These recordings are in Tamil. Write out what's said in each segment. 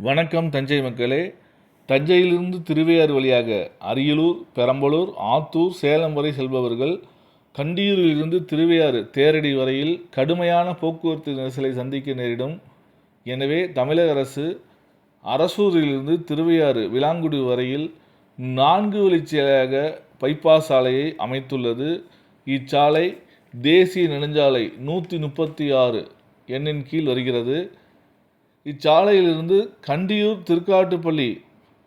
வணக்கம் தஞ்சை மக்களே. தஞ்சையிலிருந்து திருவையாறு வழியாக அரியலூர், பெரம்பலூர், ஆத்தூர், சேலம் வரை செல்பவர்கள் கண்டியூரிலிருந்து திருவையாறு தேரடி வரையில் கடுமையான போக்குவரத்து நெரிசலை சந்திக்க நேரிடும். எனவே தமிழக அரசு அரசூரிலிருந்து திருவையாறு விலாங்குடி வரையில் 4 வழிச்சாலையாக பைபாஸ் சாலையை அமைத்துள்ளது. இச்சாலை தேசிய நெடுஞ்சாலை 136 எண்ணின் கீழ் வருகிறது. இச்சாலையிலிருந்து கண்டியூர் திருக்காட்டுப்பள்ளி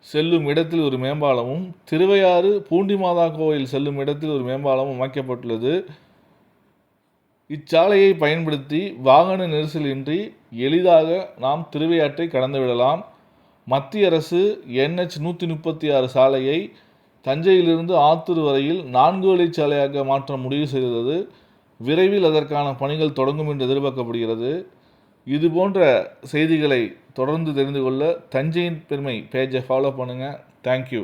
செல்லும் இடத்தில் ஒரு மேம்பாலமும், திருவையாறு பூண்டிமாதா கோயில் செல்லும் இடத்தில் ஒரு மேம்பாலமும் அமைக்கப்பட்டுள்ளது. இச்சாலையை பயன்படுத்தி வாகன நெரிசலின்றி எளிதாக நாம் திருவையாற்றை கடந்துவிடலாம். மத்திய அரசு NH 136 சாலையை தஞ்சையிலிருந்து ஆத்தூர் வரையில் 4 வழிச்சாலையாக மாற்ற முடிவு செய்துள்ளது. விரைவில் அதற்கான பணிகள் தொடங்கும் என்று எதிர்பார்க்கப்படுகிறது. இது போன்ற செய்திகளை தொடர்ந்து தெரிந்து கொள்ள தஞ்சையின் பெருமை பேஜை ஃபாலோ பண்ணுங்கள். தேங்க்யூ.